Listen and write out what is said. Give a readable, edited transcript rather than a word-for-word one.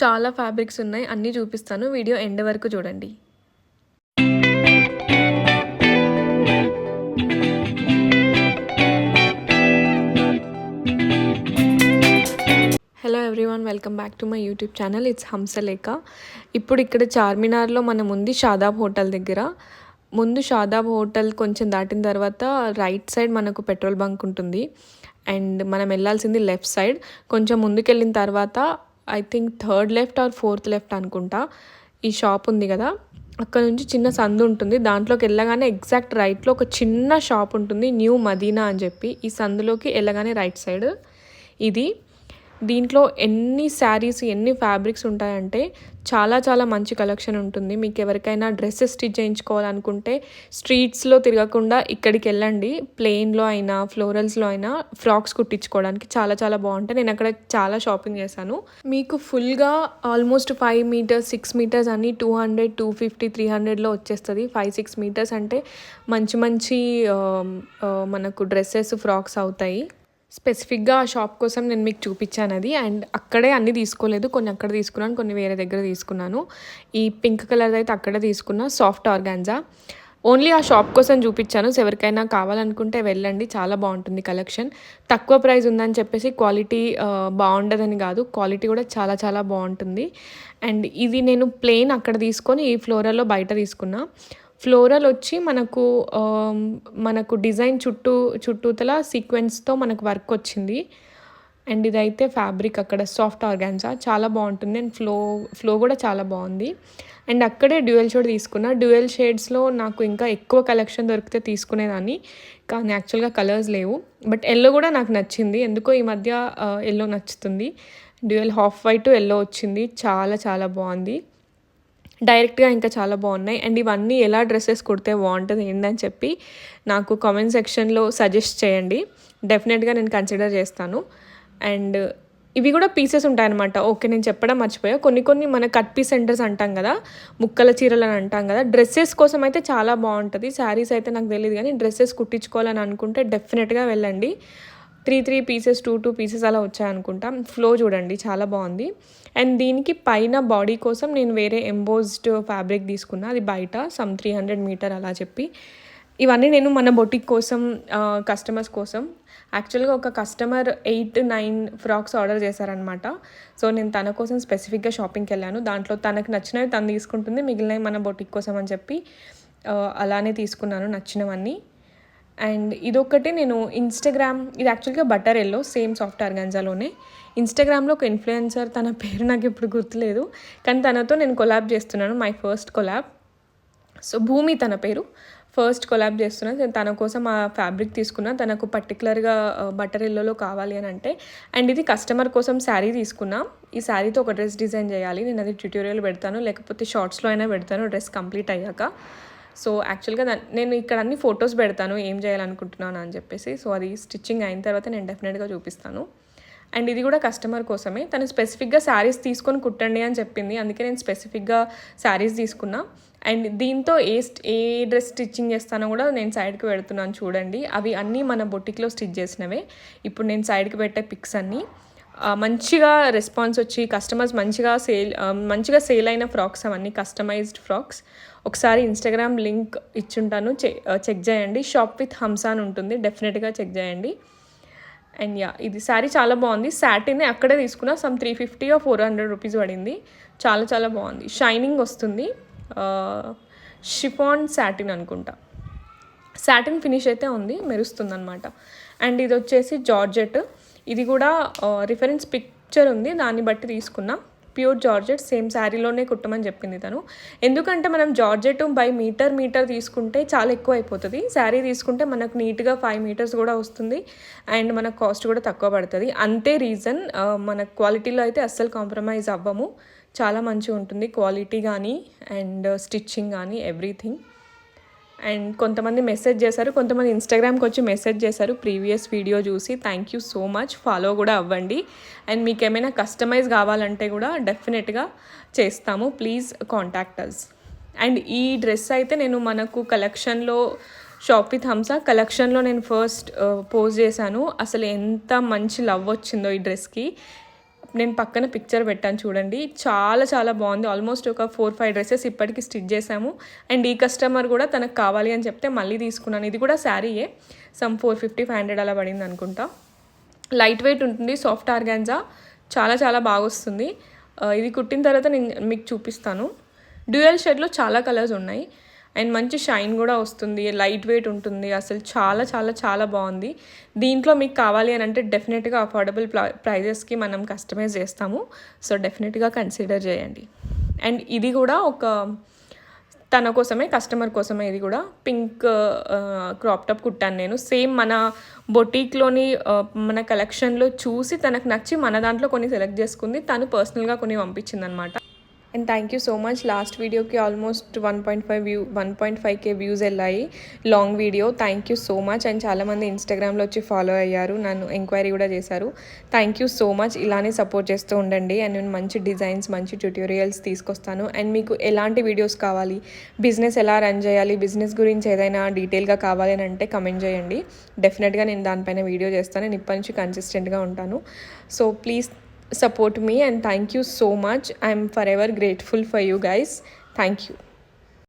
చాలా ఫ్యాబ్రిక్స్ ఉన్నాయి, అన్నీ చూపిస్తాను. వీడియో ఎండ్ వరకు చూడండి. Hello everyone, welcome back to my YouTube channel. It's Hamsalekha. ఇప్పుడు ఇక్కడ చార్మినార్లో మనం ఉంది షాదాబ్ హోటల్ దగ్గర. ముందు షాదాబ్ హోటల్ కొంచెం దాటిన తర్వాత రైట్ సైడ్ మనకు పెట్రోల్ బంక్ ఉంటుంది. అండ్ మనం వెళ్ళాల్సింది లెఫ్ట్ సైడ్. కొంచెం ముందుకెళ్ళిన తర్వాత I think third left or fourth left అనుకుంటా ఈ షాప్ ఉంది కదా, అక్కడ నుంచి చిన్న సందు ఉంటుంది. దాంట్లోకి వెళ్ళగానే ఎగ్జాక్ట్ రైట్లో ఒక చిన్న షాప్ ఉంటుంది, న్యూ మదీనా అని చెప్పి. ఈ సందులోకి వెళ్ళగానే రైట్ సైడ్ ఇది. దీంట్లో ఎన్ని శారీస్, ఎన్ని ఫ్యాబ్రిక్స్ ఉంటాయంటే చాలా చాలా మంచి కలెక్షన్ ఉంటుంది. మీకు ఎవరికైనా డ్రెస్సెస్ స్టిచ్ చేయించుకోవాలనుకుంటే స్ట్రీట్స్లో తిరగకుండా ఇక్కడికి వెళ్ళండి. ప్లెయిన్లో అయినా ఫ్లోరల్స్లో అయినా ఫ్రాక్స్ కుట్టించుకోవడానికి చాలా చాలా బాగుంటాయి. నేను అక్కడ చాలా షాపింగ్ చేశాను. మీకు ఫుల్గా ఆల్మోస్ట్ 5 మీటర్స్ 6 మీటర్స్ అన్ని 200, 250, 300లో వచ్చేస్తుంది. 5-6 మీటర్స్ అంటే మంచి మంచి మనకు డ్రెస్సెస్, ఫ్రాక్స్ అవుతాయి. స్పెసిఫిక్గా ఆ షాప్ కోసం నేను మీకు చూపించాను అది. అండ్ అక్కడే అన్నీ తీసుకోలేదు, కొన్ని అక్కడ తీసుకున్నాను, కొన్ని వేరే దగ్గర తీసుకున్నాను. ఈ పింక్ కలర్ అయితే అక్కడే తీసుకున్నా, సాఫ్ట్ ఆర్గాన్జా. ఓన్లీ ఆ షాప్ కోసం చూపించాను. సో ఎవరికైనా కావాలనుకుంటే వెళ్ళండి, చాలా బాగుంటుంది కలెక్షన్. తక్కువ ప్రైస్ ఉందని చెప్పేసి క్వాలిటీ బాగుండదని కాదు, క్వాలిటీ కూడా చాలా చాలా బాగుంటుంది. అండ్ ఇది నేను ప్లెయిన్ అక్కడ తీసుకొని ఈ ఫ్లోరల్లో బయట తీసుకున్నా. ఫ్లోరల్ వచ్చి మనకు డిజైన్ చుట్టూతల సీక్వెన్స్తో మనకు వర్క్ వచ్చింది. అండ్ ఇదైతే ఫ్యాబ్రిక్ అక్కడ సాఫ్ట్ ఆర్గాన్జా, చాలా బాగుంటుంది. అండ్ ఫ్లో కూడా చాలా బాగుంది. అండ్ అక్కడే డ్యూయల్ షేడ్ తీసుకున్నా. డ్యూయల్ షేడ్స్లో నాకు ఇంకా ఎక్కువ కలెక్షన్ దొరికితే తీసుకునేదాన్ని, కానీ యాక్చువల్గా కలర్స్ లేవు. బట్ ఎల్లో కూడా నాకు నచ్చింది, ఎందుకో ఈ మధ్య ఎల్లో నచ్చుతుంది. డ్యూయల్ హాఫ్ వైట్ ఎల్లో వచ్చింది, చాలా చాలా బాగుంది. డైరెక్ట్గా ఇంకా చాలా బాగున్నాయి. అండ్ ఇవన్నీ ఎలా డ్రెస్సెస్ కుడితే బాగుంటుంది ఏంటని చెప్పి నాకు కామెంట్ సెక్షన్లో సజెస్ట్ చేయండి, డెఫినెట్గా నేను కన్సిడర్ చేస్తాను. అండ్ ఇవి కూడా పీసెస్ ఉంటాయన్నమాట. ఓకే, నేను చెప్పడం మర్చిపోయా, కొన్ని మన కట్ పీస్ సెంటర్స్ అంటాం కదా, ముక్కల చీరలు అని అంటాం కదా, డ్రెస్సెస్ కోసం అయితే చాలా బాగుంటుంది. శారీస్ అయితే నాకు తెలియదు, కానీ డ్రెస్సెస్ కుట్టించుకోవాలని అనుకుంటే డెఫినెట్గా వెళ్ళండి. 3 పీసెస్ 2 పీసెస్ అలా వచ్చాయనుకుంటా. ఫ్లో చూడండి, చాలా బాగుంది. అండ్ దీనికి పైన బాడీ కోసం నేను వేరే ఎంబోజ్డ్ ఫ్యాబ్రిక్ తీసుకున్నా, అది బయట 300 మీటర్ అలా చెప్పి. ఇవన్నీ నేను మన బొటిక్ కోసం, కస్టమర్స్ కోసం. యాక్చువల్గా ఒక కస్టమర్ 8-9 ఫ్రాక్స్ ఆర్డర్ చేశారనమాట. సో నేను తన కోసం స్పెసిఫిక్గా షాపింగ్కి వెళ్ళాను. దాంట్లో తనకు నచ్చినవి తను తీసుకుంటుంది, మిగిలినవి మన బొటిక్ కోసం అని చెప్పి అలానే తీసుకున్నాను నచ్చినవన్నీ. అండ్ ఇదొకటి నేను ఇన్స్టాగ్రామ్, ఇది యాక్చువల్గా బటర్ ఎల్లో, సేమ్ సాఫ్ట్ ఆర్గాన్జాలోనే. ఇన్స్టాగ్రామ్లో ఒక ఇన్ఫ్లుయెన్సర్, తన పేరు నాకు ఇప్పుడు గుర్తులేదు, కానీ తనతో నేను కొలాబ్ చేస్తున్నాను, మై ఫస్ట్ కొలాబ్. సో భూమి తన పేరు. ఫస్ట్ కొలాబ్ చేస్తున్నాను. నేను తన కోసం ఆ ఫ్యాబ్రిక్ తీసుకున్నా, తనకు పర్టికులర్గా బటర్ ఎల్లోలో కావాలి అని అంటే. అండ్ ఇది కస్టమర్ కోసం శారీ తీసుకున్నా. ఈ శారీతో ఒక డ్రెస్ డిజైన్ చేయాలి, నేను అది ట్యూటోరియల్ పెడతాను, లేకపోతే షార్ట్స్లో అయినా పెడతాను డ్రెస్ కంప్లీట్ అయ్యాక. సో యాక్చువల్గా నేను ఇక్కడ అన్ని ఫొటోస్ పెడతాను ఏం చేయాలనుకుంటున్నాను అని చెప్పేసి. సో అది స్టిచ్చింగ్ అయిన తర్వాత నేను డెఫినెట్గా చూపిస్తాను. అండ్ ఇది కూడా కస్టమర్ కోసమే, తను స్పెసిఫిక్గా శారీస్ తీసుకొని కుట్టండి అని చెప్పింది, అందుకే నేను స్పెసిఫిక్గా శారీస్ తీసుకున్నా. అండ్ దీంతో ఏ డ్రెస్ స్టిచ్చింగ్ చేస్తానో కూడా నేను సైడ్కి పెడుతున్నాను చూడండి. అవి అన్నీ మన బొటిక్లో స్టిచ్ చేసినవే. ఇప్పుడు నేను సైడ్కి పెట్టే పిక్స్ అన్నీ మంచిగా రెస్పాన్స్ వచ్చి కస్టమర్స్ మంచిగా సేల్ అయిన ఫ్రాక్స్, అవన్నీ కస్టమైజ్డ్ ఫ్రాక్స్. ఒకసారి ఇన్స్టాగ్రామ్ లింక్ ఇచ్చుంటాను, చెక్ చేయండి. షాప్ విత్ హంసా అని ఉంటుంది, డెఫినెట్గా చెక్ చేయండి. అండ్ ఇది శారీ చాలా బాగుంది. సాటిన్ అక్కడే తీసుకున్నా, 350 or 400 రూపీస్ పడింది. చాలా చాలా బాగుంది, షైనింగ్ వస్తుంది. షిఫాన్ సాటిన్ అనుకుంటా, సాటిన్ ఫినిష్ అయితే ఉంది, మెరుస్తుంది అనమాట. అండ్ ఇది వచ్చేసి జార్జెట్. ఇది కూడా రిఫరెన్స్ పిక్చర్ ఉంది, దాన్ని బట్టి తీసుకున్నా. ప్యూర్ జార్జెట్, సేమ్ శారీలోనే కుట్టమని చెప్పింది తను. ఎందుకంటే మనం జార్జెట్ బై మీటర్ తీసుకుంటే చాలా ఎక్కువ అయిపోతుంది. శారీ తీసుకుంటే మనకు నీట్గా 5 మీటర్స్ కూడా వస్తుంది. అండ్ మనకు కాస్ట్ కూడా తక్కువ పడుతుంది. అంతే రీజన్. మన క్వాలిటీలో అయితే అస్సలు కాంప్రమైజ్ అవ్వము, చాలా మంచిగా ఉంటుంది క్వాలిటీ కానీ అండ్ స్టిచ్చింగ్ కానీ ఎవ్రీథింగ్. అండ్ కొంతమంది మెసేజ్ చేశారు, కొంతమంది ఇన్స్టాగ్రామ్కి వచ్చి మెసేజ్ చేశారు ప్రీవియస్ వీడియో చూసి. Thank you so much, follow కూడా అవ్వండి. అండ్ మీకు ఏమైనా కస్టమైజ్ కావాలంటే కూడా డెఫినెట్గా చేస్తాము, ప్లీజ్ కాంటాక్ట్ అస్. అండ్ ఈ డ్రెస్ అయితే నేను మనకు కలెక్షన్లో, షాప్ విత్ హంసా కలెక్షన్లో నేను ఫస్ట్ పోస్ట్ చేశాను. అసలు ఎంత మంచి లవ్ వచ్చిందో ఈ డ్రెస్కి. నేను పక్కన పిక్చర్ పెట్టాను చూడండి, చాలా చాలా బాగుంది. ఆల్మోస్ట్ ఒక 4-5 డ్రెస్సెస్ ఇప్పటికి స్టిచ్ చేసాము. అండ్ ఈ కస్టమర్ కూడా తనకు కావాలి అని చెప్తే మళ్ళీ తీసుకున్నాను. ఇది కూడా శారీయే, సమ్ 450-500 అలా పడింది అనుకుంటా. లైట్ వెయిట్ ఉంటుంది, సాఫ్ట్ ఆర్గాన్జా, చాలా చాలా బాగా వస్తుంది. ఇది కుట్టిన తర్వాత నేను మీకు చూపిస్తాను. డ్యూయల్ షేడ్లో చాలా కలర్స్ ఉన్నాయి అండ్ మంచి షైన్ కూడా వస్తుంది, లైట్ వెయిట్ ఉంటుంది. అసలు చాలా చాలా చాలా బాగుంది. దీంట్లో మీకు కావాలి అని అంటే డెఫినెట్గా అఫోర్డబుల్ ప్రైజెస్కి మనం కస్టమైజ్ చేస్తాము. సో డెఫినెట్గా కన్సిడర్ చేయండి. అండ్ ఇది కూడా ఒక తన కోసమే, కస్టమర్ కోసమే. ఇది కూడా పింక్ క్రాప్ టాప్ కుట్టాను నేను. సేమ్ మన బొటీక్లోని మన కలెక్షన్లో చూసి తనకు నచ్చి మన దాంట్లో కొన్ని సెలెక్ట్ చేసుకుంది, తను పర్సనల్గా కొన్ని పంపించింది అనమాట. And thank you so much. Last వీడియోకి ఆల్మోస్ట్ 1.5K వ్యూస్ వెళ్ళాయి, long video. Thank you so much. And చాలామంది ఇన్స్టాగ్రామ్లో వచ్చి ఫాలో అయ్యారు, నన్ను ఎంక్వైరీ కూడా చేశారు. Thank you so much. ఇలానే సపోర్ట్ చేస్తూ ఉండండి. అండ్ నేను మంచి డిజైన్స్, మంచి ట్యూటోరియల్స్ తీసుకొస్తాను. అండ్ మీకు ఎలాంటి వీడియోస్ కావాలి, బిజినెస్ ఎలా రన్ చేయాలి, బిజినెస్ గురించి ఏదైనా డీటెయిల్గా కావాలి అని అంటే కమెంట్ చేయండి. డెఫినెట్గా నేను దానిపైన వీడియో చేస్తాను. నేను ఇప్పటి నుంచి కన్సిస్టెంట్గా ఉంటాను. So please support me and thank you so much. I'm forever grateful for you guys. Thank you.